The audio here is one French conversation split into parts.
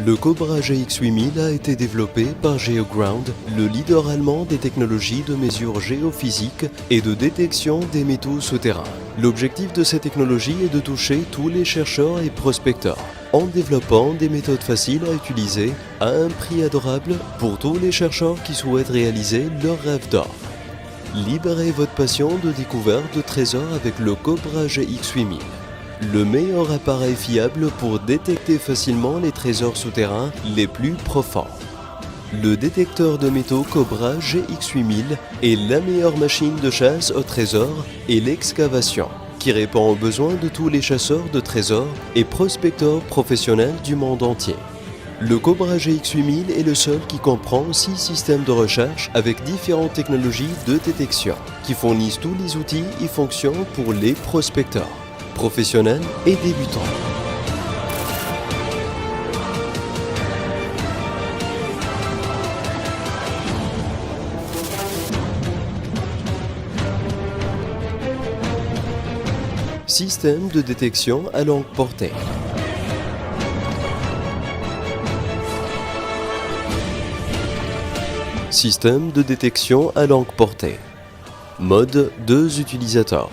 Le Cobra GX8000 a été développé par GeoGround, le leader allemand des technologies de mesure géophysique et de détection des métaux souterrains. L'objectif de ces technologies est de toucher tous les chercheurs et prospecteurs, en développant des méthodes faciles à utiliser à un prix adorable pour tous les chercheurs qui souhaitent réaliser leur rêve d'or. Libérez votre passion de découverte de trésors avec le Cobra GX8000. Le meilleur appareil fiable pour détecter facilement les trésors souterrains les plus profonds. Le détecteur de métaux Cobra GX8000 est la meilleure machine de chasse au trésor et l'excavation, qui répond aux besoins de tous les chasseurs de trésors et prospecteurs professionnels du monde entier. Le Cobra GX8000 est le seul qui comprend 6 systèmes de recherche avec différentes technologies de détection, qui fournissent tous les outils et fonctions pour les prospecteurs, professionnels et débutants. Système de détection à longue portée. Système de détection à longue portée. Mode 2 utilisateurs.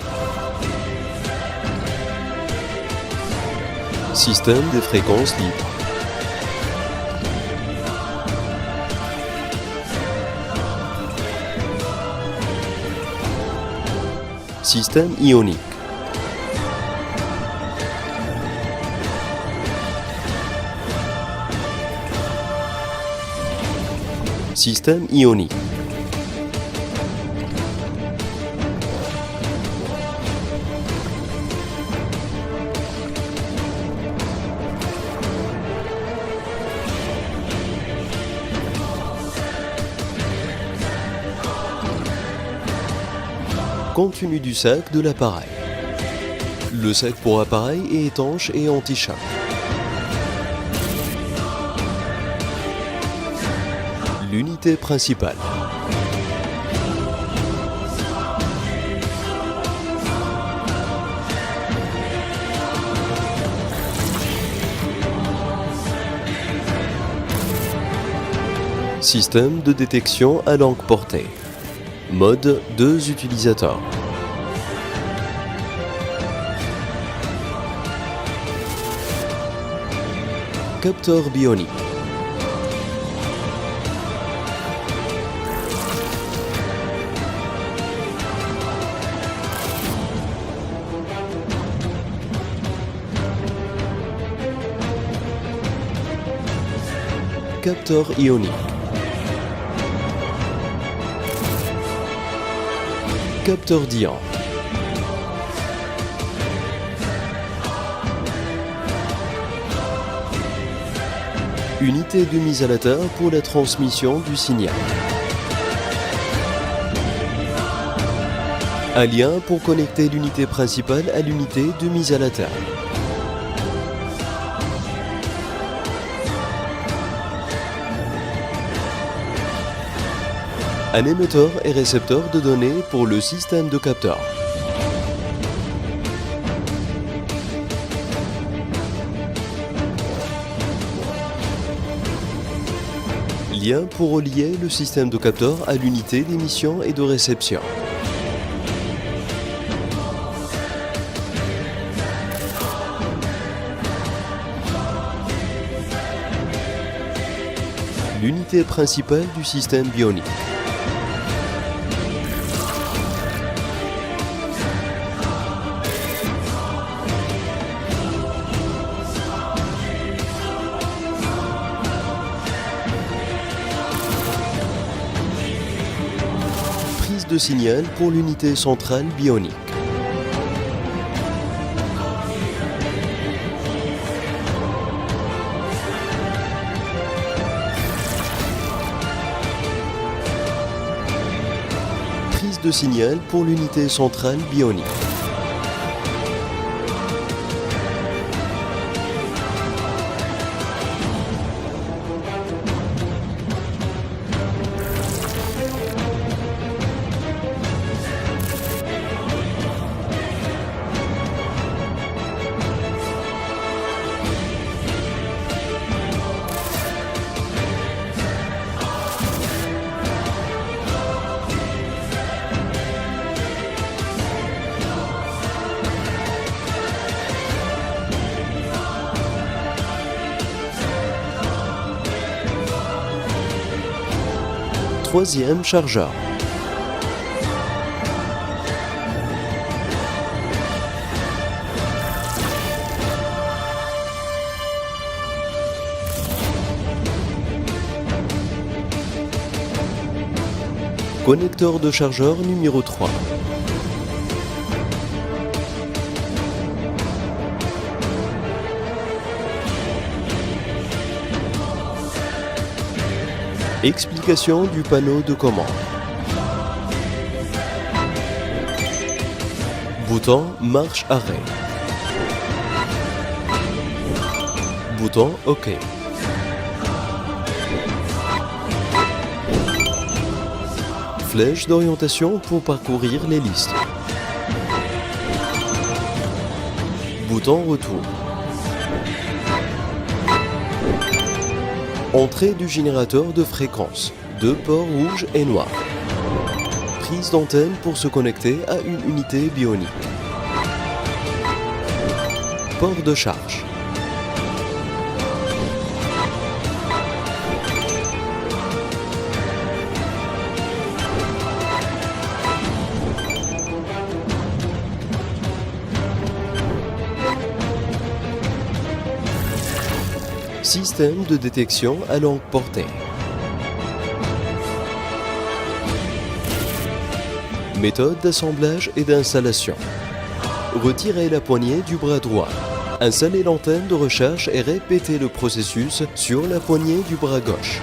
Système des fréquences libres. Système ionique. Système ionique. Contenu du sac de l'appareil. Le sac pour appareil est étanche et anti-choc. L'unité principale. Système de détection à longue portée. Mode 2 utilisateurs. Capteur bionique. Capteur ionique. Capteur d'ion. Unité de mise à la terre pour la transmission du signal. Un lien pour connecter l'unité principale à l'unité de mise à la terre. Un émetteur et récepteur de données pour le système de capteurs. Lien pour relier le système de capteurs à l'unité d'émission et de réception. L'unité principale du système bionique. Prise de signal pour l'unité centrale bionique. Prise de signal pour l'unité centrale bionique. Troisième chargeur. Connecteur de chargeur numéro 3. Explication du panneau de commande. Bouton marche-arrêt. Bouton OK. Flèche d'orientation pour parcourir les listes. Bouton retour. Entrée du générateur de fréquence. 2 ports rouges et noirs. Prise d'antenne pour se connecter à une unité bionique. Port de charge. Système de détection à longue portée. Méthode d'assemblage et d'installation. Retirez la poignée du bras droit. Installez l'antenne de recherche et répétez le processus sur la poignée du bras gauche.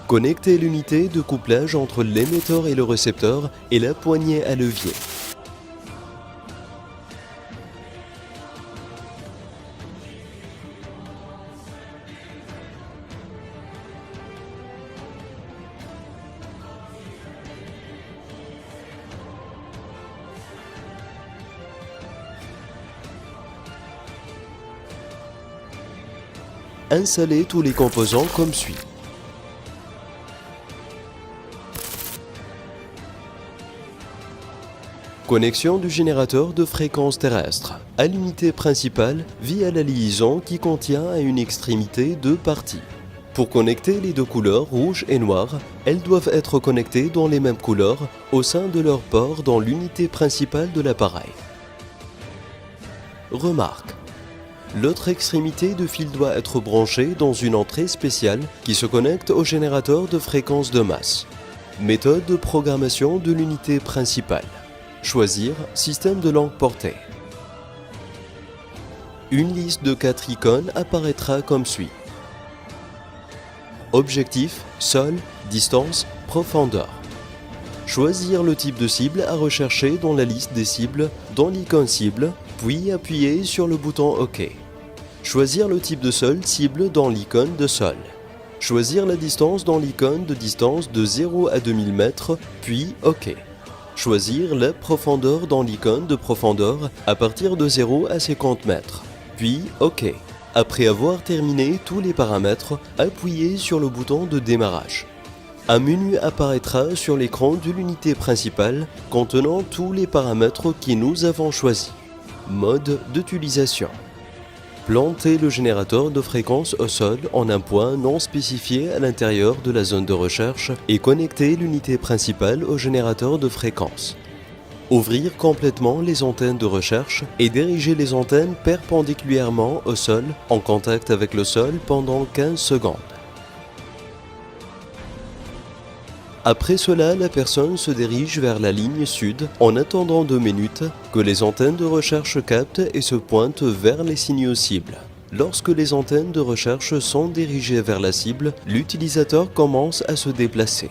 Connectez l'unité de couplage entre l'émetteur et le récepteur et la poignée à levier. Installez tous les composants comme suit. Connexion du générateur de fréquence terrestre à l'unité principale via la liaison qui contient à une extrémité 2 parties. Pour connecter les 2 couleurs rouge et noire, elles doivent être connectées dans les mêmes couleurs au sein de leur port dans l'unité principale de l'appareil. Remarque. L'autre extrémité de fil doit être branchée dans une entrée spéciale qui se connecte au générateur de fréquence de masse. Méthode de programmation de l'unité principale. Choisir système de longue portée. Une liste de 4 icônes apparaîtra comme suit. Objectif, sol, distance, profondeur. Choisir le type de cible à rechercher dans la liste des cibles dans l'icône cible, puis appuyer sur le bouton OK. Choisir le type de sol cible dans l'icône de sol. Choisir la distance dans l'icône de distance de 0 à 2000 mètres, puis OK. Choisir la profondeur dans l'icône de profondeur à partir de 0 à 50 mètres, puis OK. Après avoir terminé tous les paramètres, appuyez sur le bouton de démarrage. Un menu apparaîtra sur l'écran de l'unité principale contenant tous les paramètres que nous avons choisis. Mode d'utilisation. Planter le générateur de fréquence au sol en un point non spécifié à l'intérieur de la zone de recherche et connecter l'unité principale au générateur de fréquence. Ouvrir complètement les antennes de recherche et diriger les antennes perpendiculairement au sol en contact avec le sol pendant 15 secondes. Après cela, la personne se dirige vers la ligne sud en attendant 2 minutes que les antennes de recherche captent et se pointent vers les signaux cibles. Lorsque les antennes de recherche sont dirigées vers la cible, l'utilisateur commence à se déplacer.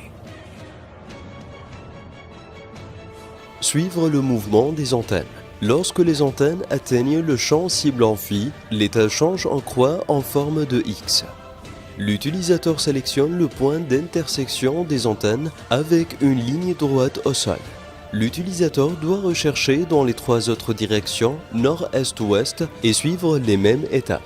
Suivre le mouvement des antennes. Lorsque les antennes atteignent le champ cible amphi, l'état change en croix en forme de X. L'utilisateur sélectionne le point d'intersection des antennes avec une ligne droite au sol. L'utilisateur doit rechercher dans les trois autres directions, nord, est, ouest, et suivre les mêmes étapes.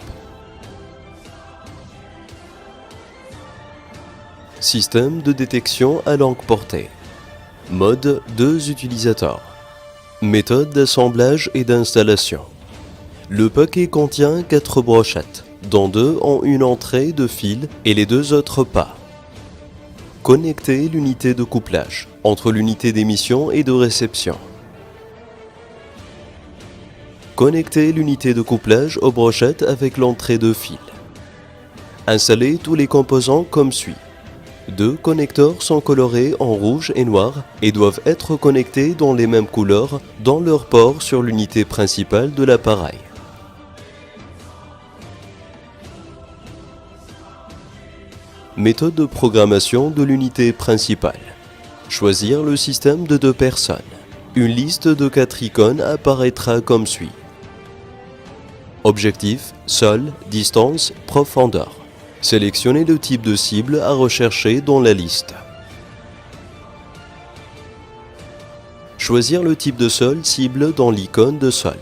Système de détection à longue portée. Mode 2 utilisateurs. Méthode d'assemblage et d'installation. Le paquet contient 4 brochettes, dont 2 ont une entrée de fil et les 2 autres pas. Connecter l'unité de couplage entre l'unité d'émission et de réception. Connecter l'unité de couplage aux brochettes avec l'entrée de fil. Installer tous les composants comme suit. 2 connecteurs sont colorés en rouge et noir et doivent être connectés dans les mêmes couleurs dans leur port sur l'unité principale de l'appareil. Méthode de programmation de l'unité principale. Choisir le système de 2 personnes. Une liste de 4 icônes apparaîtra comme suit. Objectif, sol, distance, profondeur. Sélectionnez le type de cible à rechercher dans la liste. Choisir le type de sol cible dans l'icône de sol.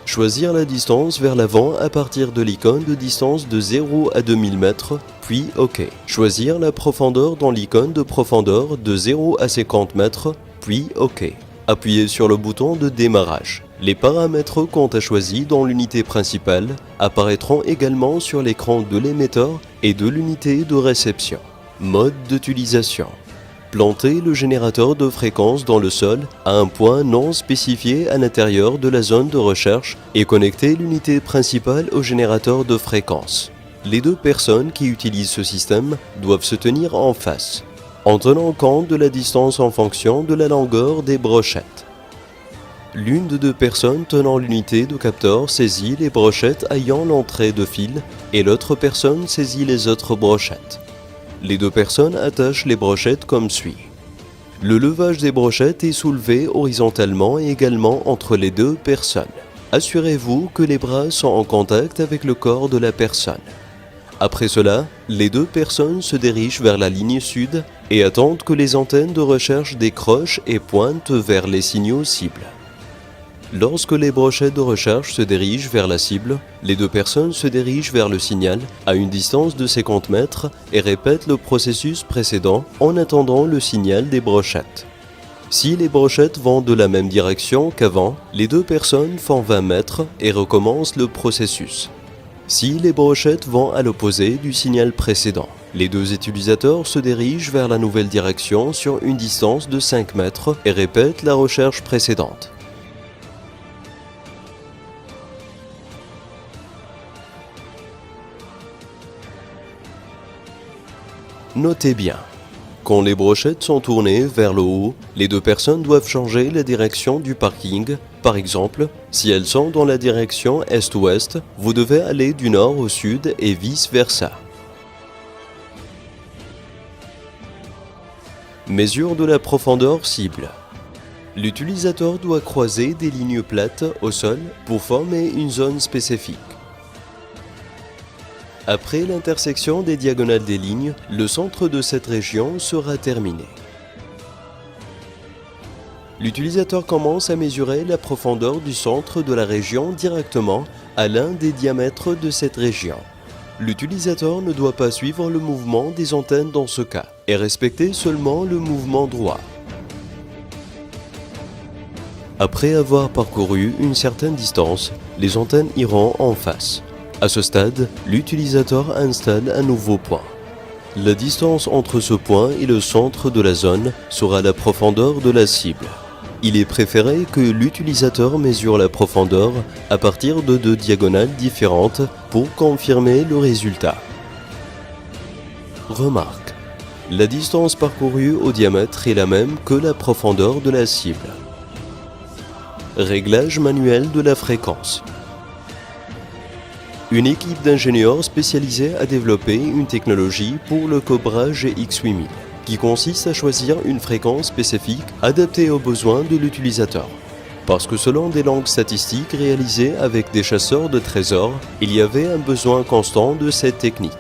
Choisir la distance vers l'avant à partir de l'icône de distance de 0 à 2000 mètres, puis OK. Choisir la profondeur dans l'icône de profondeur de 0 à 50 mètres, puis OK. Appuyez sur le bouton de démarrage. Les paramètres qu'on a choisis dans l'unité principale apparaîtront également sur l'écran de l'émetteur et de l'unité de réception. Mode d'utilisation. Planter le générateur de fréquence dans le sol à un point non spécifié à l'intérieur de la zone de recherche et connecter l'unité principale au générateur de fréquence. Les 2 personnes qui utilisent ce système doivent se tenir en face, en tenant compte de la distance en fonction de la longueur des brochettes. L'une des 2 personnes tenant l'unité de capteur saisit les brochettes ayant l'entrée de fil et l'autre personne saisit les autres brochettes. Les 2 personnes attachent les brochettes comme suit. Le levage des brochettes est soulevé horizontalement et également entre les 2 personnes. Assurez-vous que les bras sont en contact avec le corps de la personne. Après cela, les 2 personnes se dirigent vers la ligne sud et attendent que les antennes de recherche décrochent et pointent vers les signaux cibles. Lorsque les brochettes de recherche se dirigent vers la cible, les 2 personnes se dirigent vers le signal à une distance de 50 mètres et répètent le processus précédent en attendant le signal des brochettes. Si les brochettes vont de la même direction qu'avant, les 2 personnes font 20 mètres et recommencent le processus. Si les brochettes vont à l'opposé du signal précédent, les 2 utilisateurs se dirigent vers la nouvelle direction sur une distance de 5 mètres et répètent la recherche précédente. Notez bien, quand les brochettes sont tournées vers le haut, les 2 personnes doivent changer la direction du parking. Par exemple, si elles sont dans la direction est-ouest, vous devez aller du nord au sud et vice-versa. Mesure de la profondeur cible. L'utilisateur doit croiser des lignes plates au sol pour former une zone spécifique. Après l'intersection des diagonales des lignes, le centre de cette région sera terminé. L'utilisateur commence à mesurer la profondeur du centre de la région directement à l'un des diamètres de cette région. L'utilisateur ne doit pas suivre le mouvement des antennes dans ce cas et respecter seulement le mouvement droit. Après avoir parcouru une certaine distance, les antennes iront en face. À ce stade, l'utilisateur installe un nouveau point. La distance entre ce point et le centre de la zone sera la profondeur de la cible. Il est préféré que l'utilisateur mesure la profondeur à partir de 2 diagonales différentes pour confirmer le résultat. Remarque: la distance parcourue au diamètre est la même que la profondeur de la cible. Réglage manuel de la fréquence. Une équipe d'ingénieurs spécialisée a développé une technologie pour le Cobra GX8000, qui consiste à choisir une fréquence spécifique adaptée aux besoins de l'utilisateur. Parce que selon des langues statistiques réalisées avec des chasseurs de trésors, il y avait un besoin constant de cette technique.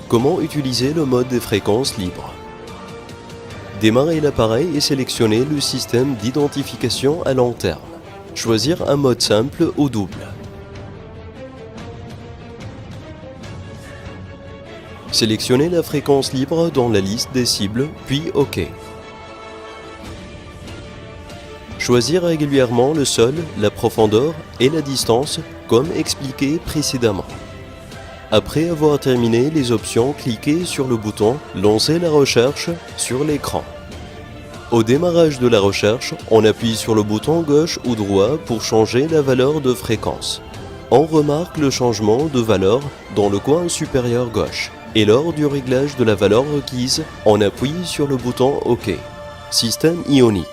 Comment utiliser le mode des fréquences libres? Démarrer l'appareil et sélectionner le système d'identification à long terme. Choisir un mode simple ou double. Sélectionnez la fréquence libre dans la liste des cibles, puis OK. Choisir régulièrement le sol, la profondeur et la distance, comme expliqué précédemment. Après avoir terminé les options, cliquez sur le bouton « Lancer la recherche » sur l'écran. Au démarrage de la recherche, on appuie sur le bouton gauche ou droit pour changer la valeur de fréquence. On remarque le changement de valeur dans le coin supérieur gauche. Et lors du réglage de la valeur requise, on appuie sur le bouton OK. Système ionique.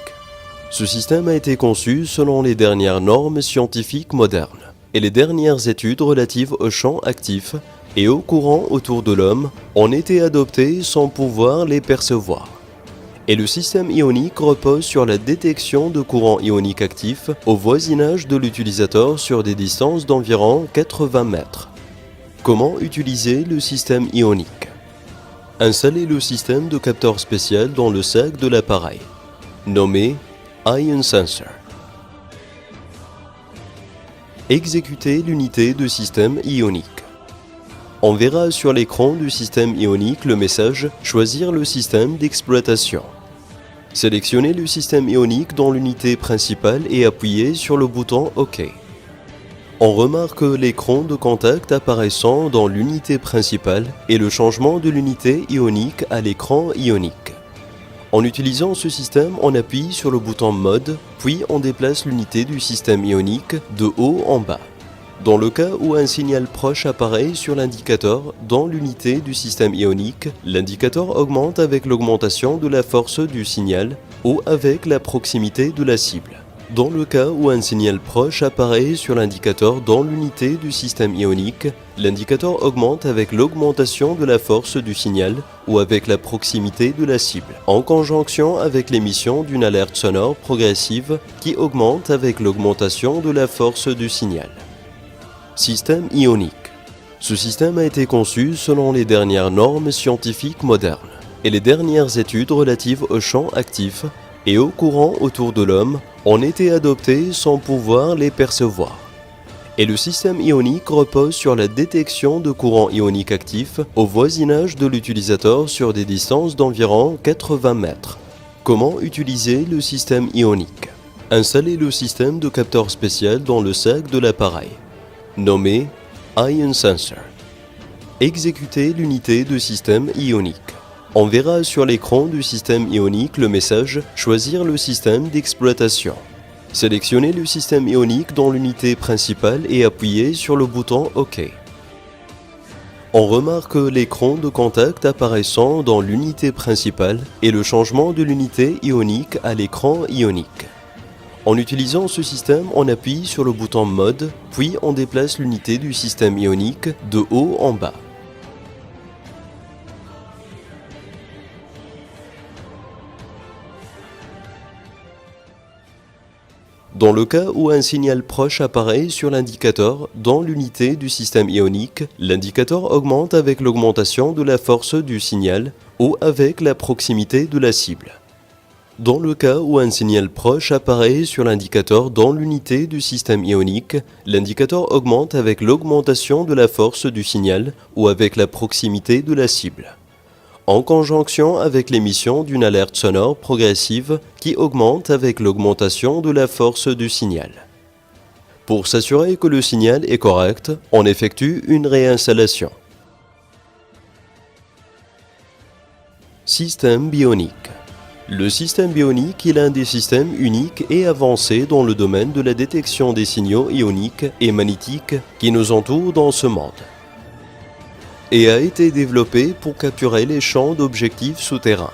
Ce système a été conçu selon les dernières normes scientifiques modernes et les dernières études relatives au champ actif et au courant autour de l'homme ont été adoptées sans pouvoir les percevoir. Et le système ionique repose sur la détection de courants ioniques actifs au voisinage de l'utilisateur sur des distances d'environ 80 mètres. Comment utiliser le système ionique? Installez le système de capteur spécial dans le sac de l'appareil, nommé Ion Sensor. Exécutez l'unité de système ionique. On verra sur l'écran du système ionique le message « Choisir le système d'exploitation ». Sélectionnez le système ionique dans l'unité principale et appuyez sur le bouton OK. On remarque l'écran de contact apparaissant dans l'unité principale et le changement de l'unité ionique à l'écran ionique. En utilisant ce système, on appuie sur le bouton Mode, puis on déplace l'unité du système ionique de haut en bas. Dans le cas où un signal proche apparaît sur l'indicateur dans l'unité du système ionique, l'indicateur augmente avec l'augmentation de la force du signal ou avec la proximité de la cible. Dans le cas où un signal proche apparaît sur l'indicateur dans l'unité du système ionique, l'indicateur augmente avec l'augmentation de la force du signal ou avec la proximité de la cible, en conjonction avec l'émission d'une alerte sonore progressive qui augmente avec l'augmentation de la force du signal. Système ionique. Ce système a été conçu selon les dernières normes scientifiques modernes et les dernières études relatives au champ actif et au courant autour de l'homme ont été adoptées sans pouvoir les percevoir. Et le système ionique repose sur la détection de courants ioniques actifs au voisinage de l'utilisateur sur des distances d'environ 80 mètres. Comment utiliser le système ionique? Installez le système de capteur spécial dans le sac de l'appareil, nommé Ion Sensor. Exécutez l'unité de système ionique. On verra sur l'écran du système ionique le message « Choisir le système d'exploitation ». Sélectionnez le système ionique dans l'unité principale et appuyez sur le bouton OK. On remarque l'écran de contact apparaissant dans l'unité principale et le changement de l'unité ionique à l'écran ionique. En utilisant ce système, on appuie sur le bouton Mode, puis on déplace l'unité du système ionique de haut en bas. Dans le cas où un signal proche apparaît sur l'indicateur dans l'unité du système ionique, l'indicateur augmente avec l'augmentation de la force du signal ou avec la proximité de la cible. Dans le cas où un signal proche apparaît sur l'indicateur dans l'unité du système ionique, l'indicateur augmente avec l'augmentation de la force du signal ou avec la proximité de la cible, en conjonction avec l'émission d'une alerte sonore progressive qui augmente avec l'augmentation de la force du signal. Pour s'assurer que le signal est correct, on effectue une réinstallation. Système bionique. Le système bionique est l'un des systèmes uniques et avancés dans le domaine de la détection des signaux ioniques et magnétiques qui nous entourent dans ce monde, et a été développé pour capturer les champs d'objectifs souterrains.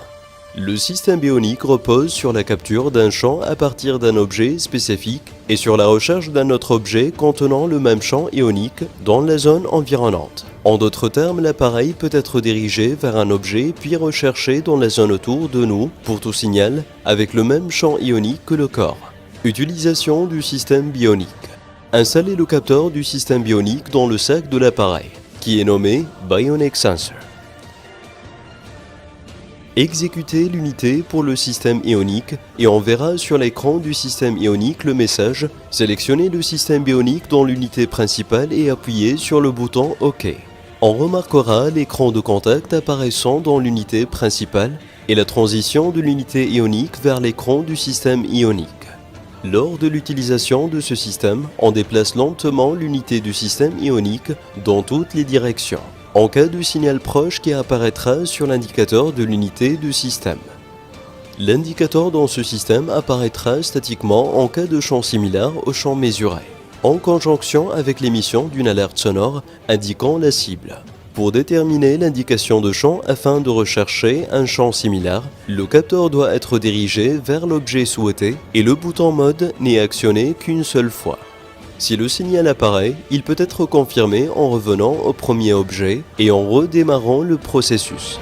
Le système bionique repose sur la capture d'un champ à partir d'un objet spécifique et sur la recherche d'un autre objet contenant le même champ ionique dans la zone environnante. En d'autres termes, l'appareil peut être dirigé vers un objet puis recherché dans la zone autour de nous pour tout signal avec le même champ ionique que le corps. Utilisation du système bionique. Installez le capteur du système bionique dans le sac de l'appareil, qui est nommé Bionic Sensor. Exécutez l'unité pour le système ionique et on verra sur l'écran du système ionique le message « Sélectionnez le système bionique dans l'unité principale et appuyez sur le bouton OK ». On remarquera l'écran de contact apparaissant dans l'unité principale et la transition de l'unité ionique vers l'écran du système ionique. Lors de l'utilisation de ce système, on déplace lentement l'unité du système ionique dans toutes les directions, en cas de signal proche qui apparaîtra sur l'indicateur de l'unité du système. L'indicateur dans ce système apparaîtra statiquement en cas de champ similaire au champ mesuré, en conjonction avec l'émission d'une alerte sonore indiquant la cible. Pour déterminer l'indication de champ afin de rechercher un champ similaire, le capteur doit être dirigé vers l'objet souhaité et le bouton mode n'est actionné qu'une seule fois. Si le signal apparaît, il peut être confirmé en revenant au premier objet et en redémarrant le processus.